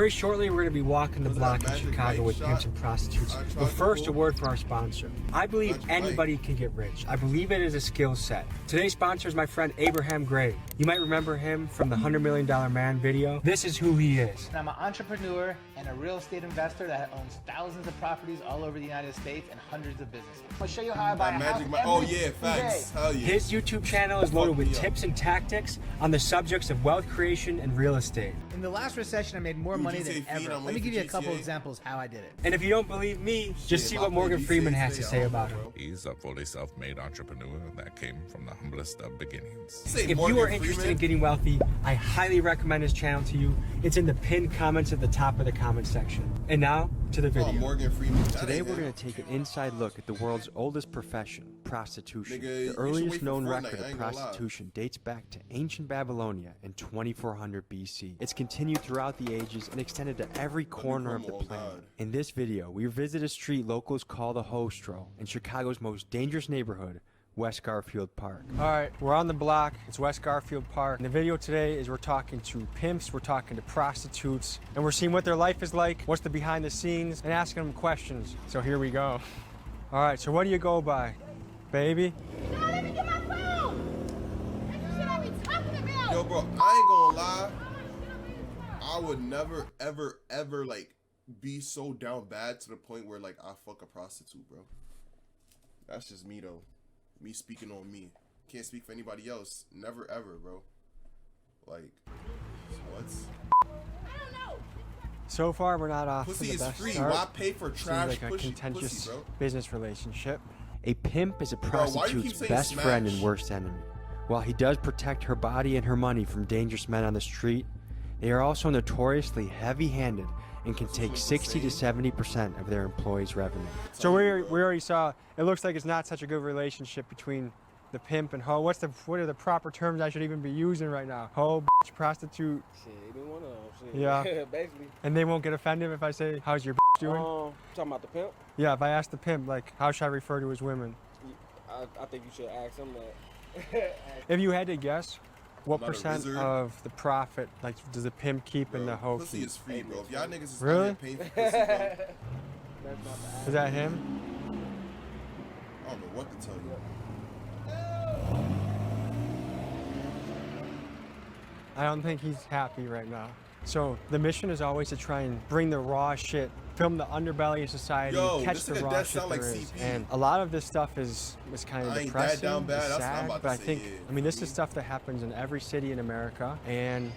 Very shortly, we're going to be walking the block in Chicago with Pimps and Prostitutes. But first, a word for our sponsor. I believe anybody can get rich. I believe it is a skill set. Today's sponsor is my friend Abraham Gray. You might remember him from the $100 Million Man video. This is who he is. I'm an entrepreneur and a real estate investor that owns thousands of properties all over the United States and hundreds of businesses. I'll show you how I buy a house facts. Hell yeah. His YouTube channel is loaded with tips and tactics on the subjects of wealth creation and real estate. In the last recession, I made more money than ever. Let me give you a couple examples how I did it. And if you don't believe me, just see what Morgan Freeman has to say about him. He's a fully self-made entrepreneur that came from the humblest of beginnings. If you are interested in getting wealthy, I highly recommend his channel to you. It's in the pinned comments at the top of the comment section. And now, to the video. Morgan Freeman. Today we're going to take an inside look at the world's oldest profession, prostitution. The earliest known record of prostitution dates back to ancient Babylonia in 2400 BC. It's continued throughout the ages and extended to every corner of the planet. In this video, we visit a street locals call the Hostro in Chicago's most dangerous neighborhood, West Garfield Park. All right, we're on the block. It's West Garfield Park. And the video today is we're talking to pimps, we're talking to prostitutes, and we're seeing what their life is like, what's the behind the scenes, and asking them questions. So here we go. All right, so what do you go by? Baby? No, let me get my phone! That's the shit I be talking about! Yo, bro, I ain't gonna lie. I would never, ever, ever, like, be so down bad to the point where, like, I fuck a prostitute, bro. That's just me, though. Me speaking on me. Can't speak for anybody else. Never ever, bro. Like, what? I don't know. So far, we're not off Pussy to the is best free. start. Why pay for trash? Seems like a contentious pussy, bro? business relationship. A pimp is a Bro, why do you keep prostitute's saying best smash? friend and worst enemy. While he does protect her body and her money from dangerous men on the street, they are also notoriously heavy-handed and can take 60 to 70% of their employees' revenue. So we already saw, it looks like it's not such a good relationship between the pimp and hoe. What are the proper terms I should even be using right now? Hoe, bitch, prostitute. Shit, either one of them. Shit. Yeah. Basically. And they won't get offended if I say, how's your doing? Talking about the pimp? Yeah, if I ask the pimp, like, how should I refer to his women? I think you should ask him that. If you had to guess, what Not a percent wizard. of the profit, like, does the pimp keep Bro, and the hoe pussy keep? is free, bro. If y'all niggas is Really? out here paying for pussy, bro, Is that him? I don't know what to tell you. I don't think he's happy right now. So the mission is always to try and bring the raw shit, film the underbelly of society, Yo, catch this the nigga raw that shit sound like there is. CP. And a lot of this stuff is kind of I ain't that depressing, down bad. it's That's what I'm sad, about to but I say, think, yeah. I mean, this is stuff that happens in every city in America, and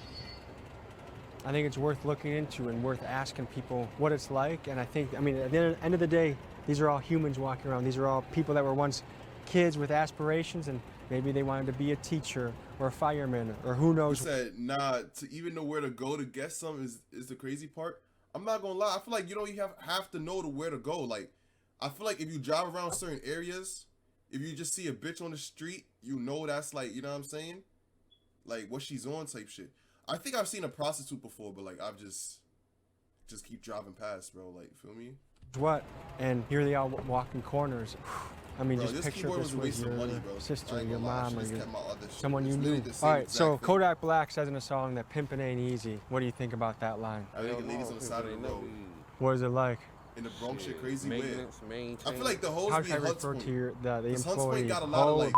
I think it's worth looking into and worth asking people what it's like. And I think, I mean, at the end of the day, these are all humans walking around. These are all people that were once kids with aspirations, and maybe they wanted to be a teacher or a fireman or who knows. He said, nah, to even know where to go to get some is the crazy part. I'm not gonna lie, I feel like you don't even have to know where to go. Like, I feel like if you drive around certain areas, if you just see a bitch on the street, you know that's like, you know what I'm saying? Like, what she's on type shit. I think I've seen a prostitute before, but like, I've just keep driving past, bro. Like, feel me? What? And here they are walking corners. I mean, Bro, just this picture keyboard this was a with waste of your money, bro. I sister, ain't your gonna lie, I mom, or should've your, kept my other shit. someone It's you literally knew. the same All right, exact so thing. Kodak Black says in a song that pimping ain't easy. What do you think about that line? I think the ladies on the side of the road. What is it like? In the Bronx shit crazy way. Maintenance, maintain. I feel like the hoes How be should I in Hunts refer Point. to your the Hunts Point employee? got a lot of, Hoe, like-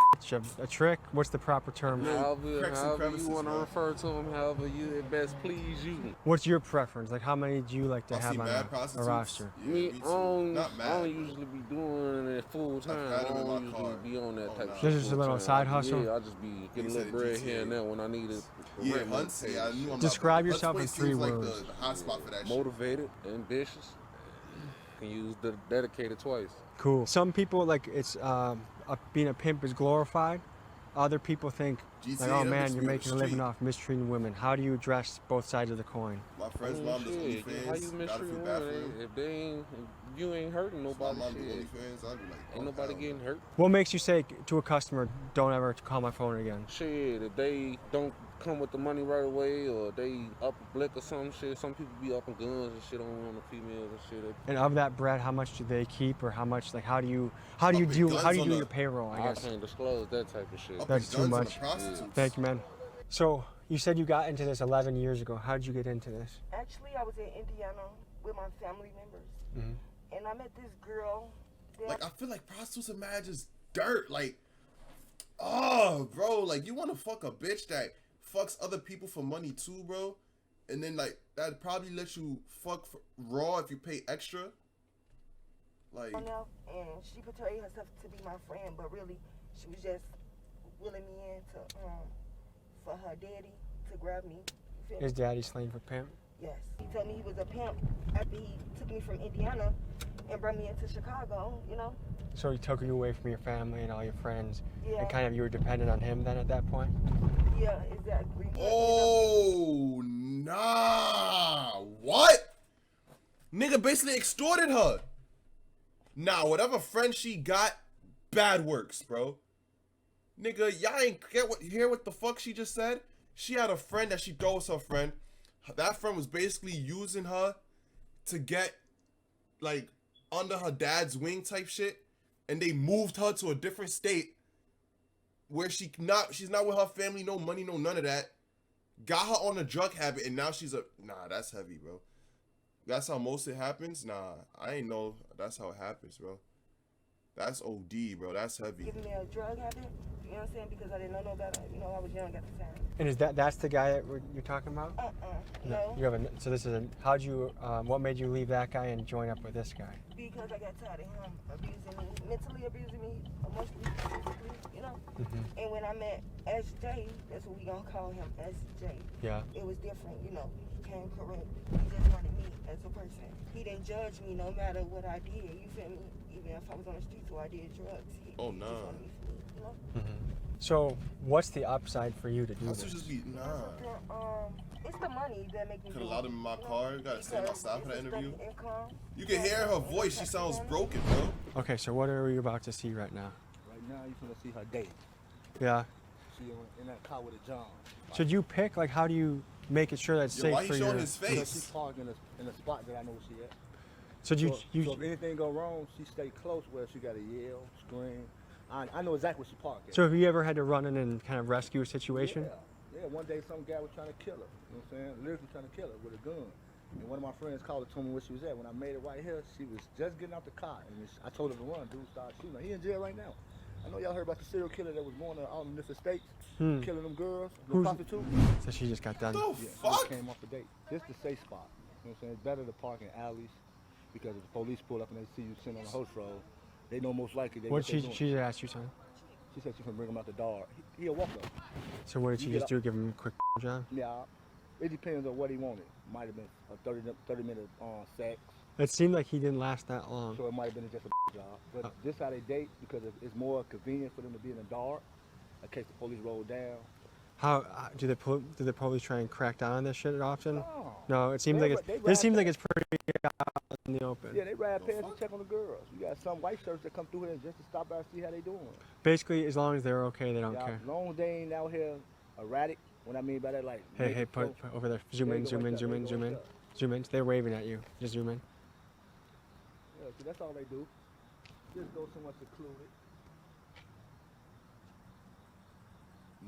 a trick? What's the proper term? However cracks and you crevices, want to bro. refer to them, however it best please you. What's your preference? Like, how many do you like to I've have seen on mad a prostitutes. roster? Yeah, Me, too. I don't Not mad. usually be doing it full time. had I them in my don't car. usually be on that Oh, type nah. of This shit is a full little time. side hustle? Yeah, I just be getting a said little bread GTA. here and there when I need it. Yeah, Hunts. Yeah, I knew I'm Describe not, yourself in Hunts 3 Point seems words. like the hot spot for that shit. Motivated, ambitious. Can use the dedicated twice. Cool. Some people, like, it's being a pimp is glorified. Other people think, GTA, like, oh that man, must you're be on making the a living street. off mistreating women. How do you address both sides of the coin? My friend's I mom mean, does shit, OnlyFans. how you Gotta mistreat feel bad for women? him. If you ain't hurting My nobody, mom do shit. OnlyFans. I'd be like, Ain't nobody getting hurt. What makes you say to a customer, don't ever call my phone again? Shit, if they don't come with the money right away, or they up a blick or some shit, some people be up in guns and shit on the females and shit. And of that bread, how much do they keep, or how much? Like, how do you do guns on your the- payroll? I I guess can't disclose that type of shit. That's too much. Thank you, man. So You said you got into this 11 years ago. How did you get into this? Actually, I was in Indiana with my family members, and I met this girl. Like, I feel like prostitutes are mad just dirt. Like, oh, bro, like, you want to fuck a bitch that fucks other people for money too, bro? And then, like, that probably lets you fuck raw if you pay extra. Like, and she portrayed herself to be my friend, but really, she was just willing me in to, for her daddy to grab me. His daddy slaying for pimp? Yes. He told me he was a pimp after he took me from Indiana and brought me into Chicago, you know? So he took you away from your family and all your friends, Yeah. and kind of you were dependent on him then at that point? Yeah, exactly. oh, nah. What? Nigga basically extorted her. Nah, whatever friend she got, bad works, bro. Nigga, y'all ain't hear what the fuck she just said? She had a friend that she thought was her friend. That friend was basically using her to get, like, under her dad's wing type shit. And they moved her to a different state where she's not with her family, no money, no none of that. Got her on a drug habit, and now she's nah, that's heavy, bro. That's how most it happens? Nah, I ain't know that's how it happens, bro. That's OD, bro. That's heavy. Giving me a drug habit, you know what I'm saying? Because I didn't know no better. You know, I was young at the time. And that's the guy that you're talking about? No. You have so this is how'd you, what made you leave that guy and join up with this guy? Because I got tired of him abusing me, mentally abusing me, emotionally, physically, you know? And when I met SJ, that's what we gonna call him, SJ. Yeah. It was different, you know? He came correct. He just wanted me as a person. He didn't judge me no matter what I did, you feel me? Even if I was on the streets or I did drugs. He just wanted me for me, you know? So what's the upside for you to do That's this? just be, nah. It's the money that makes me Could do have allowed it, him in my you know? car. You gotta stand outside for that It's a interview. steady income. You can hear her voice. She sounds broken, bro. Okay, so what are we about to see right now? Right now, you're gonna see her date. Yeah. She in that car with a John. Should you pick, like, how do you make it sure that's Yo, safe why for he your... showing his So face? she's parked in a spot that I know where she at. So So if anything go wrong, she stay close where she got to yell, scream. I know exactly where she parked at. So have you ever had to run in and kind of rescue a situation? Yeah, one day some guy was trying to kill her. You know what I'm saying? Literally trying to kill her with a gun. And one of my friends called and told me where she was at. When I made it right here, she was just getting out the car. And I told her to run. Dude started shooting her. He in jail right now. I know y'all heard about the serial killer that was going out in different states, killing them girls, the prostitutes. So she just got done. The Yeah, fuck? she came off the date. This the safe spot. You know what I'm saying? It's better to park in alleys because if the police pull up and they see you sitting on the host road, they know most likely they What what they did she asked you, son? She said she's gonna bring him out the door. He'll walk up. So what did she You just get do? Give him a quick job? Yeah, it depends on what he wanted. Might have been a 30-minute sex, It seemed like he didn't last that long. so it might have been just a job. But this how they date because it's more convenient for them to be in the dark in case the police roll down. How do the police try and crack down on this shit often? No. No, it seems They- like they this seems ride like it's pretty out in the open. Yeah, they ride past and check on the girls. You got some white shirts that come through here just to stop by and see how they doing. Basically, as long as they're okay, they don't Yeah, care. as long as they ain't out here erratic. What I mean by that, like Hey, put over there. Zoom There in, you go, zoom right in, there, zoom there in, you go, zoom right in, there. zoom in. They're waving at you. Just zoom in. Yeah, see, that's all they do. Just go somewhere secluded.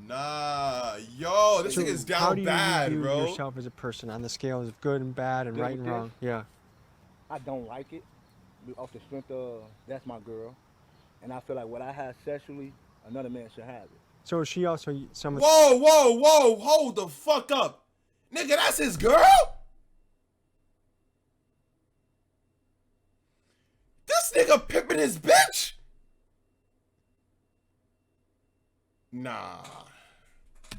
Nah, yo, this So nigga's how down do you bad, view bro. yourself as a person on the scale of good and bad and Good right with and this? wrong? Yeah. I don't like it. Off the strength of that's my girl, and I feel like what I have sexually, another man should have it. So is she also some of Whoa, whoa, whoa, hold the fuck up. Nigga, that's his girl? This nigga pimping his bitch? Nah.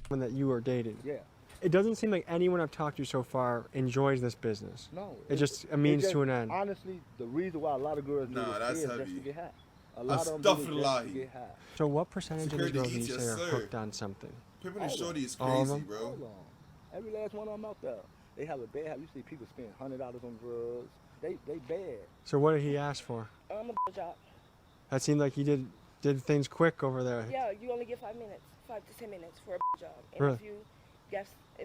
someone that you are dating? Yeah. It doesn't seem like anyone I've talked to so far enjoys this business. No. It's just a means just- to an end. Honestly, the reason why a lot of girls do Nah, this that's is just heavy. to get high. A lot of them do it just to get high. So what percentage of these Security girls would eats, you yes, say are sir. hooked on something? Pimping and shorty is All of crazy, them? bro. Hold on. Every last one of them out there. They have a bad habit. You see people spend $100 on drugs. They bad. So what did he ask for? I'm a job. That seemed like he did things quick over there. Yeah, you only get 5 minutes, 5 to 10 minutes for a job. And Really? if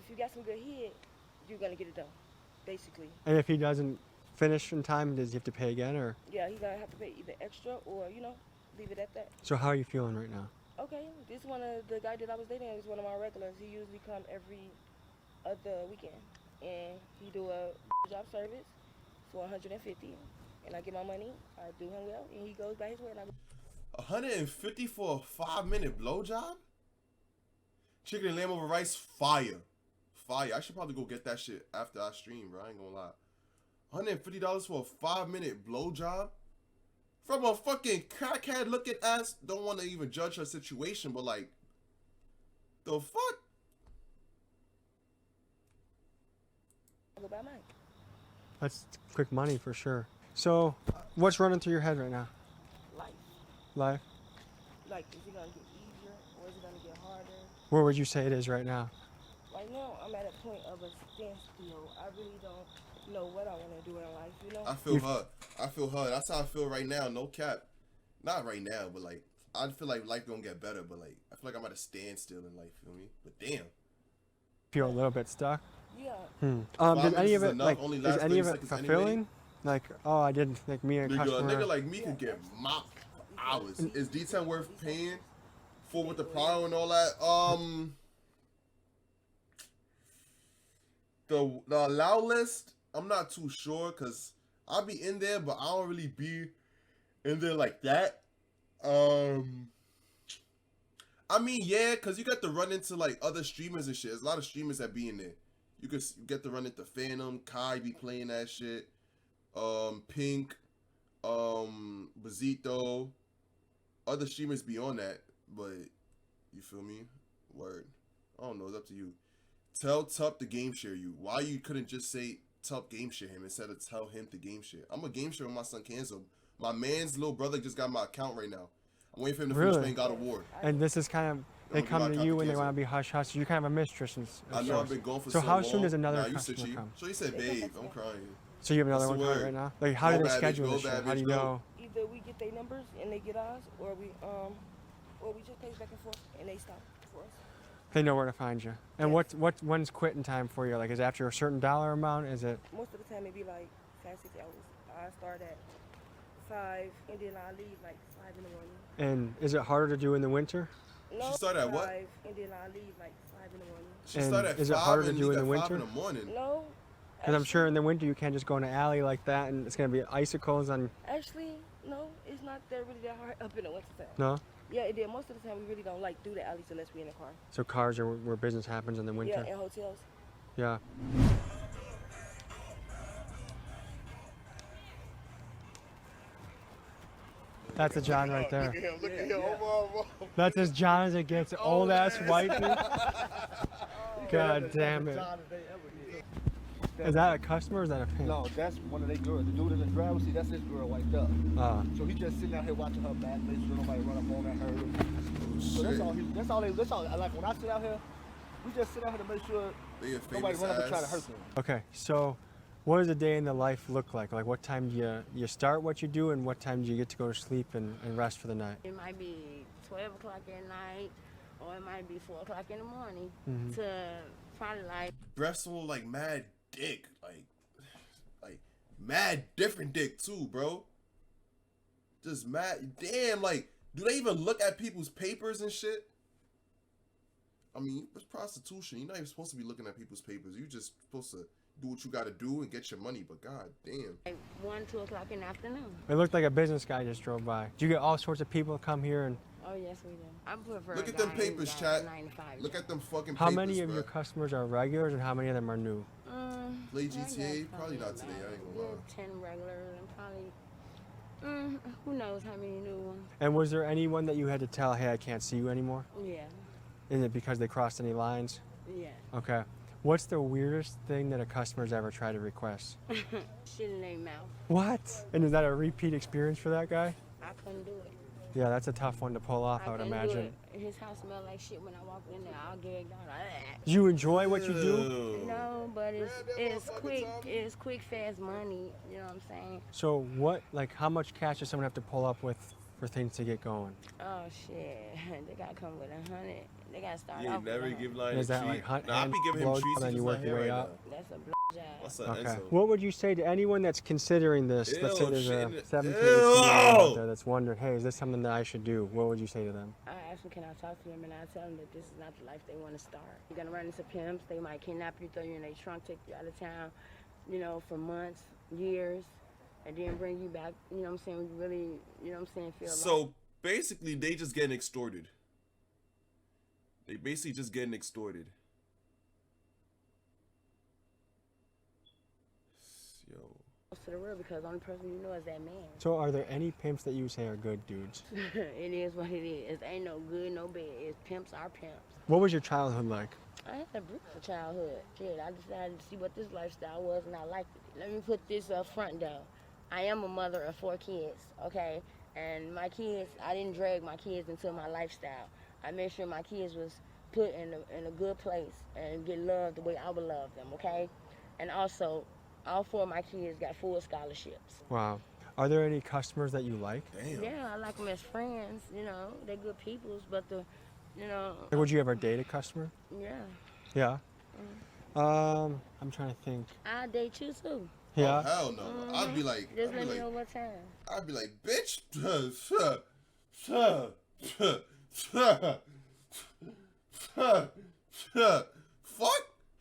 you got some good head, you're gonna get it done, basically. And if he doesn't finish in time, does he have to pay again, or? Yeah, he's gonna have to pay either extra or leave it at that. So how are you feeling right now? Okay, this one of the guy that I was dating is one of my regulars. He usually come every other weekend, and he do a job service for $150, and I get my money. I do him well, and he goes by his way. And I $150 for a 5-minute blowjob? Chicken and lamb over rice, fire. Fire. I should probably go get that shit after I stream, bro. I ain't gonna lie. $150 for a 5-minute blowjob? From a fucking crackhead looking ass. Don't want to even judge her situation, but like, the fuck? go by mine. That's quick money for sure. So, what's running through your head right now? Life. Life? Like, is it gonna get easier or is it gonna get harder? Where would you say it is right now? Right now, I'm at a point of a standstill. I really don't know what I want to do in life, you know? I feel her. I feel her. That's how I feel right now. No cap. Not right now, but like, I feel like life gonna get better, but like, I feel like I'm at a standstill in life, feel me? But damn. Feel a little bit stuck? Yeah. Did any of it, enough. like, Only is last any of 30 it seconds anyway. fulfilling? Like, oh, I did, like, me and a Nigga, a customer. nigga like me could get mopped for hours. Is D10 worth paying for with the power and all that? The allow list, I'm not too sure because I'll be in there, but I don't really be in there like that. I mean, yeah, because you got to run into like other streamers and shit. There's a lot of streamers that be in there. You could get to run into Phantom, Kai be playing that shit. Pink, Bazito, other streamers be on that, but you feel me? Word. I don't know, it's up to you. Tell Tup to game share you. Why you couldn't just say Tup game share him instead of tell him to game share? I'm a game share with my son Kenzo. My man's little brother just got my account right now. I'm waiting for him to finish playing God of War. And this is kind of, they come to you when they want to be hush hush. You're kind of a mistress. I know I've been going for so so how long. soon does another Nah, customer come? So you said, babe, I'm crying. So you have another What's one the coming word? right now? Like, how do Go they bad, schedule bitch, this go shit? bad, How do bitch, you go. know? Either we get their numbers and they get ours, or we just pace back and forth and they stop for us. They know where to find you. And Yes. when's quitting time for you? Like, is it after a certain dollar amount? Is it? Most of the time it be like 5, 6 hours. I start at 5 and then I leave like 5 in the morning. And is it harder to do in the winter? No, She started at 5 what? and then I leave like 5 in the morning. She And started at is it 5 harder to and do leave in the at 5 winter? in the morning. No. Because I'm sure in the winter you can't just go in an alley like that and it's going to be icicles on. Actually, no, it's not that really that hard up in the winter time. No? Yeah, it did. Most of the time we really don't like do the alleys unless we in the car. So cars are where business happens in the winter? Yeah, and hotels. Yeah. That's a John right there. Look at him. Over. That's as John as it gets. Old ass white dude. God damn it. Is that a customer or is that a pimp? No, that's one of their girls. The dude in the driver's seat, that's his girl right there. So he just sitting out here watching her back, make sure nobody run up on her. So that's all. Like when I sit out here, we just sit out here to make sure nobody run up and try to hurt them. Okay, so what does a day in the life look like? Like what time do you start what you do and what time do you get to go to sleep and rest for the night? It might be 12 o'clock at night, or it might be 4 o'clock in the morning to probably like. Breasts all like mad dick, like mad different dick too, bro. Just mad, damn. Like, do they even look at people's papers and shit? I mean, it's prostitution. You're not even supposed to be looking at people's papers. You're just supposed to do what you got to do and get your money. But god damn. Like 1, 2 o'clock in the afternoon. It looked like a business guy just drove by. Do you get all sorts of people come here and? Oh yes, we do. I prefer. Look a at them guy who's papers, got chat. 9 to 5 Look job. at them fucking How papers, many of bruh. your customers are regulars and how many of them are new? Play I guess GTA? Probably not today. I ain't gonna lie. 10 regulars and probably. Who knows how many new ones? And was there anyone that you had to tell, hey, I can't see you anymore? Yeah. Is it because they crossed any lines? Yeah. Okay. What's the weirdest thing that a customer's ever tried to request? Shit in their mouth. What? And is that a repeat experience for that guy? I couldn't do it. Yeah, that's a tough one to pull off, I would couldn't do imagine. it. His house smelled like shit when I walked in there. I'll gag down. Do you enjoy what you do? No, but it's quick, fast money. You know what I'm saying? So what, like, how much cash does someone have to pull up with for things to get going? Oh shit, they gotta come with 100. They gotta start You off ain't never with 100. give Lion Is a that treat. like hunt Nah, I be giving him blow treats. and then you work your way up? That's a blow job. What's up, Okay. Enzo? What would you say to anyone that's considering this? Let's say Ew, there's shit a in it. 17, Ew. 18-year-old out there that's wondering, hey, is this something that I should do? What would you say to them? I ask them, can I talk to them, and I tell them that this is not the life they want to start. You're gonna run into pimps. They might kidnap you, throw you in their trunk, take you out of town, you know, for months, years, and then bring you back. You know what I'm saying? We really, you know what I'm saying? Feel So basically, they just getting extorted. They basically just getting extorted. Yo. close to the real because the only person you know is that man. So are there any pimps that you say are good dudes? It is what it is. It ain't no good, no bad. It's pimps are pimps. What was your childhood like? I had a beautiful childhood. Shit, I decided to see what this lifestyle was, and I liked it. Let me put this up front, though. I am a mother of 4 kids, okay? And my kids, I didn't drag my kids into my lifestyle. I made sure my kids was put in a good place and get loved the way I would love them, okay? And also, all 4 of my kids got full scholarships. Wow. Are there any customers that you like? Damn. Yeah, I like them as friends, you know. They're good peoples, but you know. Like, would you ever date a customer? Yeah. Yeah. I'm trying to think. I'll date you, too. Yeah. Oh, hell no. I'd be like, Just let me know what time. I'd be like, bitch. Fuck.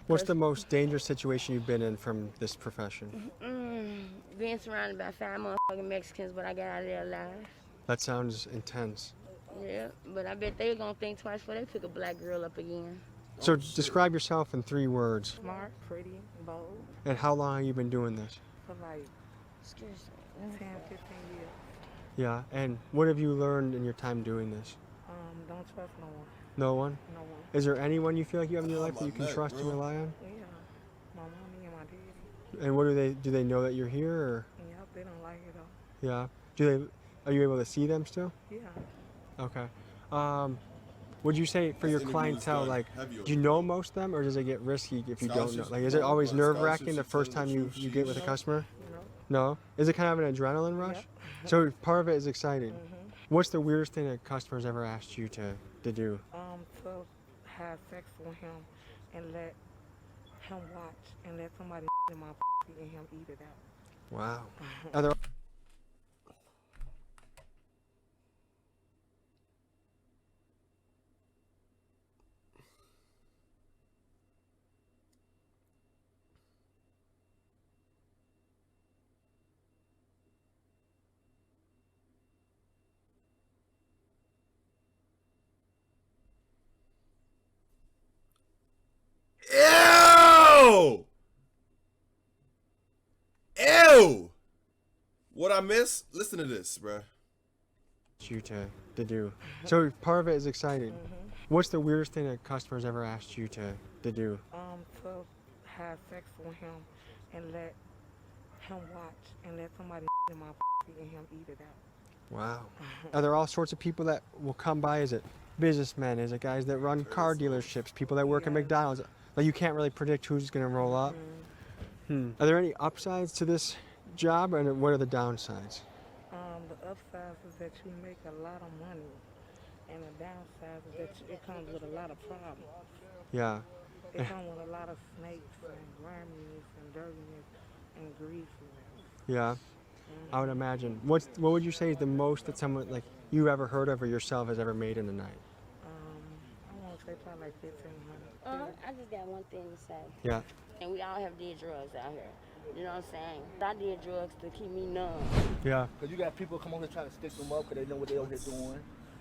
What's the most dangerous situation you've been in from this profession? Being surrounded by 5 motherfucking Mexicans, but I got out of there alive. That sounds intense. Yeah, but I bet they're gonna think twice before they pick a black girl up again. So describe yourself in 3 words. Smart, pretty, bold. And how long have you been doing this? For like Excuse me. 10, 15 years. Yeah. And what have you learned in your time doing this? Don't trust no one. No one? No one. Is there anyone you feel like you have in your Oh, life that my you can neck, trust and bro. rely on? Yeah. My mommy and my daddy. And what do they know that you're here or? Yep, they don't like it though. Yeah. Are you able to see them still? Yeah. Okay. Would you say for This your interview is clientele, done like, heavy do you know most of them, or does it get risky if you don't know? Scholarships, Like, is it always but nerve-wracking the scholarships, first tell time the you truth, get with a sheesh. customer? No. No? Is it kind of an adrenaline rush? So part of it is exciting. What's the weirdest thing that customers ever asked you to do? To have sex with him and let him watch and let somebody in my and him eat it out. Wow. Are there Ew! Ew! What I miss? Listen to this, bruh. you to do? So part of it is exciting. What's the weirdest thing that customers ever asked you to do? To have sex with him and let him watch and let somebody in my and him eat it out. Wow. Are there all sorts of people that will come by? Is it businessmen? Is it guys that run car dealerships? People that work at McDonald's? Like, you can't really predict who's going to roll up. Are there any upsides to this job, and what are the downsides? The upside is that you make a lot of money, and the downside is that it comes with a lot of problems. Yeah. It comes with a lot of snakes and griminess and dirtiness and grease. Yeah. I would imagine. What would you say is the most that someone like you ever heard of or yourself has ever made in a night? I want to say probably like 1,500. I just got one thing to say. Yeah. And we all have did drugs out here. You know what I'm saying? I did drugs to keep me numb. Yeah. Because you got people come over here trying to stick them up because they know what they over here doing.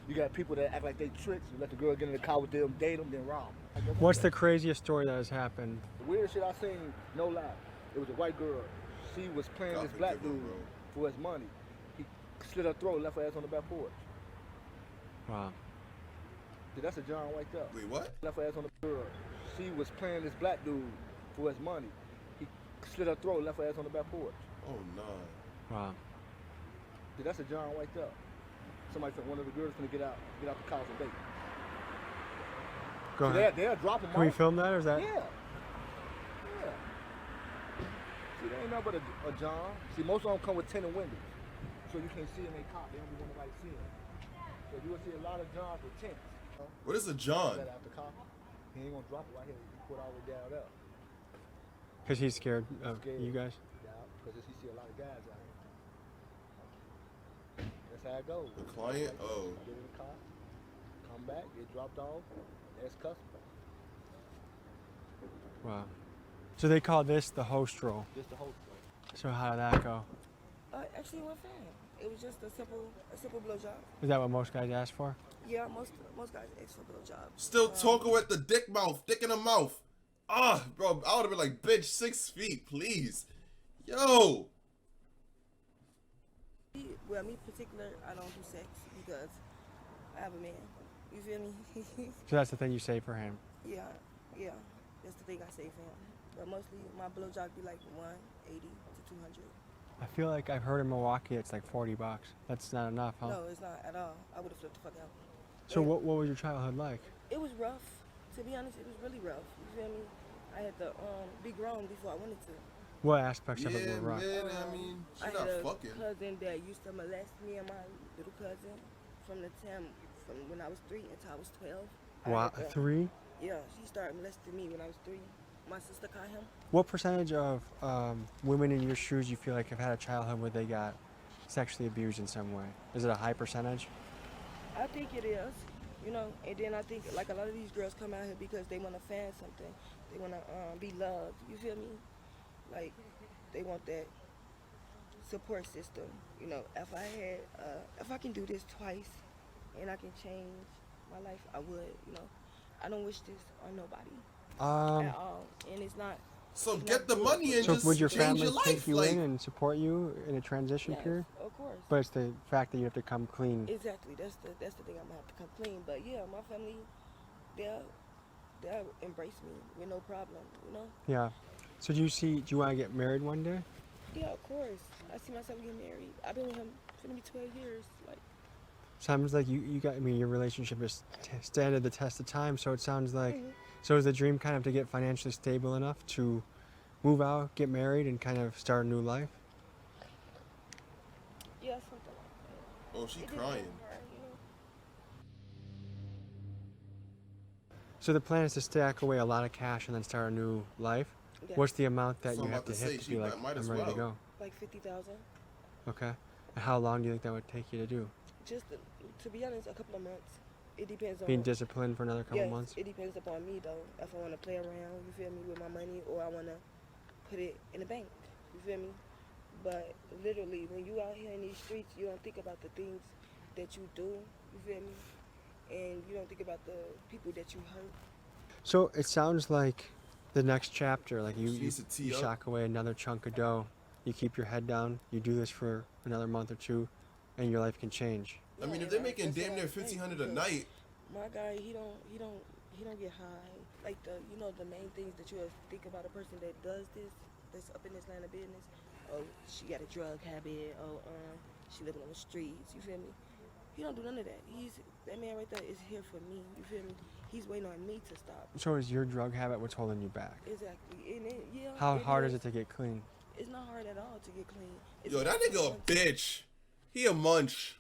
You got people that act like they tricks. You let the girl get in the car with them, date them, then rob them. What's the craziest story that has happened? The weirdest shit I seen, no lie. It was a white girl. She was playing this black dude for his money. He slit her throat, left her ass on the back porch. Wow. Dude, that's a John right there. Wait, what? Left her ass on the girl. She was playing this black dude for his money. He slit her throat, left her ass on the back porch. Oh, no. Wow. Dude, that's a John right there. Somebody said one of the girls gonna get out the car for bait. Go So ahead. they'll drop them Can we off. film that, or is that? Yeah. See, there ain't nothing but a John. See, most of them come with tinted windows. so you can't see them, they cop. They don't be want nobody seeing them. So you will see a lot of Johns with tents. What is a John? That after cop, he ain't gonna drop it right here. He put all the way down there. Because he's scared of you guys? Yeah, because he see a lot of guys out here. That's how it goes. The client? Oh. Get in the car, come back, get dropped off, that's custom. Wow. So they call this the host role. Just the host role. So how did that go? Actually, it went fine. It was just a simple blowjob. Is that what most guys ask for? Yeah, most guys ask for blowjobs. Still talking with the dick in the mouth. Ah, bro, I would have been like, bitch, 6 feet, please. Yo. Well, me particular, I don't do sex because I have a man. You feel me? So that's the thing you say for him? Yeah. That's the thing I say for him. But mostly my blowjob be like 180 to 200. I feel like I've heard in Milwaukee it's like $40. That's not enough, huh? No, it's not at all. I would have flipped the fuck out. So what was your childhood like? It was rough. To be honest, it was really rough. You feel me? I had to be grown before I wanted to. What aspects of it were rough? Man, I mean, I she's not had a fucking. cousin that used to molest me and my little cousin from when I was 3 until I was 12. Wow, 3? Yeah, she started molesting me when I was 3. My sister caught him. What percentage of women in your shoes you feel like have had a childhood where they got sexually abused in some way? Is it a high percentage? I think it is, you know, and then I think like a lot of these girls come out here because they want to find something. They want to be loved, you feel me? Like, they want that support system. You know, if I can do this twice and I can change my life, I would, you know. I don't wish this on nobody at all, and it's not. So get the money and so just would your change family your take life, you like, in and support you in a transition Yes, period? of course. But it's the fact that you have to come clean. Exactly. That's the thing. I'm gonna have to come clean. But yeah, my family, they'll embrace me with no problem. You know. Yeah. So do you want to get married one day? Yeah, of course. I see myself getting married. I've been with him for maybe 12 years. Like. Sounds like you got. I mean, your relationship is standing the test of time. So it sounds like. So is the dream kind of to get financially stable enough to move out, get married, and kind of start a new life? Yeah, something like that. Oh, she crying. So the plan is to stack away a lot of cash and then start a new life. Yeah. What's the amount that So you I'm have about to to hit say, to be like, might I'm as ready to well. go? Like 50,000. Okay. And how long do you think that would take you to do? Just to be honest, a couple of months. It depends on Being disciplined for another couple yes, months? It depends upon me though. If I want to play around, you feel me, with my money, or I want to put it in the bank, you feel me. But literally, when you out here in these streets, you don't think about the things that you do, you feel me, and you don't think about the people that you hurt. So it sounds like the next chapter, like you She needs to tee up. sock away another chunk of dough, you keep your head down, you do this for another month or two, and your life can change. I mean, if they're making damn near $1,500 a night. My guy, he don't get high. Like the main things that you think about a person that does this, that's up in this line of business. Oh, she got a drug habit. Oh, she living on the streets. You feel me? He don't do none of that. That man right there is here for me. You feel me? He's waiting on me to stop. So is your drug habit what's holding you back? Exactly. And yeah. How hard is it to get clean? It's not hard at all to get clean. It's Yo, that nigga a bitch. He a munch.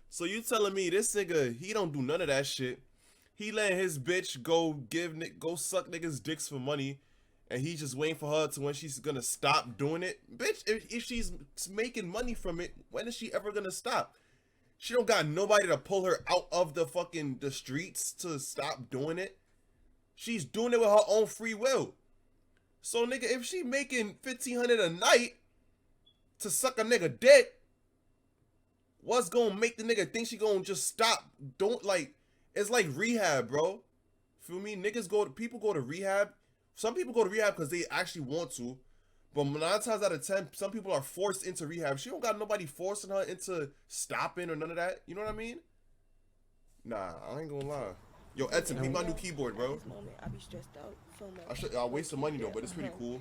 So you telling me this nigga, he don't do none of that shit. He letting his bitch go suck niggas' dicks for money, and he just waiting for her to when she's gonna stop doing it. Bitch, if she's making money from it, when is she ever gonna stop? She don't got nobody to pull her out of the streets to stop doing it. She's doing it with her own free will. So nigga, if she making $1,500 a night to suck a nigga dick, what's gonna make the nigga think she gonna just stop? It's like rehab, bro. Feel me? People go to rehab. Some people go to rehab because they actually want to. But 9 times out of 10, some people are forced into rehab. She don't got nobody forcing her into stopping or none of that. You know what I mean? Nah, I ain't gonna lie. Yo, Edson, pick my new keyboard, bro. At this moment, I be stressed out so much. I'll waste some money though, but it's pretty cool.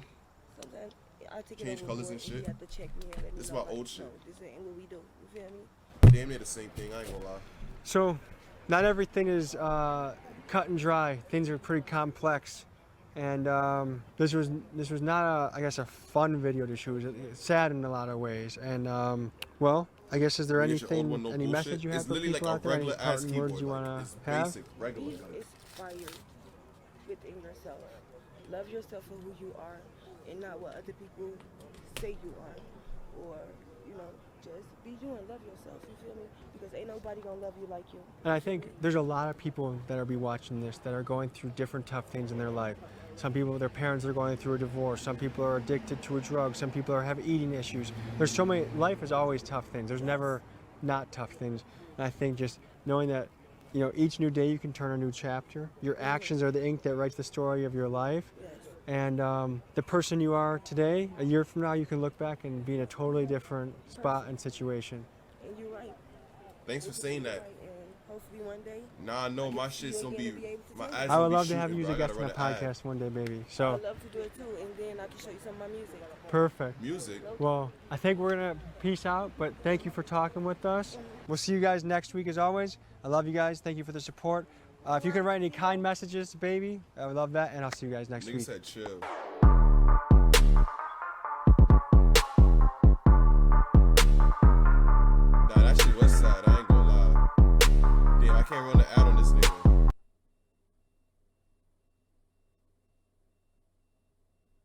Sometimes I take Change it colors and and shit. you have to check me and let me This is know, my old shit. No, this ain't what we do. You feel me? Damn near the same thing. I ain't gonna lie. So, not everything is cut and dry. Things are pretty complex, and this was not a, I guess, a fun video to shoot. It's sad in a lot of ways, and well, I guess, is there You get your old anything, one, no any bullshit. message you It's have for literally people like out a there? Any regular ass parting keyboard. words you Like, want it's to have? basic, regular. Be inspired within yourself. Love yourself for who you are and not what other people say you are. Or, you know, just be you and love yourself, you feel me? Because ain't nobody gonna love you like you. And I think there's a lot of people that are be watching this that are going through different tough things in their life. Some people, their parents are going through a divorce. Some people are addicted to a drug. Some people have eating issues. There's so many, life is always tough things. There's never not tough things. And I think just knowing that, you know, each new day you can turn a new chapter. Your actions are the ink that writes the story of your life. And the person you are today, a year from now, you can look back and be in a totally different spot and situation. And you're right. Thanks for saying that. Right. And hopefully one day. Nah, I know my shit's gonna be. My eyes I would gonna be love to have you shooting, as a bro. I guest on the gotta run an ad. podcast one day, baby. So I'd love to do it too, and then I can show you some of my music. perfect. Music. Well, I think we're gonna peace out, but thank you for talking with us. We'll see you guys next week as always. I love you guys. Thank you for the support. If you can write any kind messages, baby, I would love that, and I'll see you guys next Nigga week. said chill. Nah, that shit was sad. I ain't gonna lie. Damn, I can't run the ad on this nigga.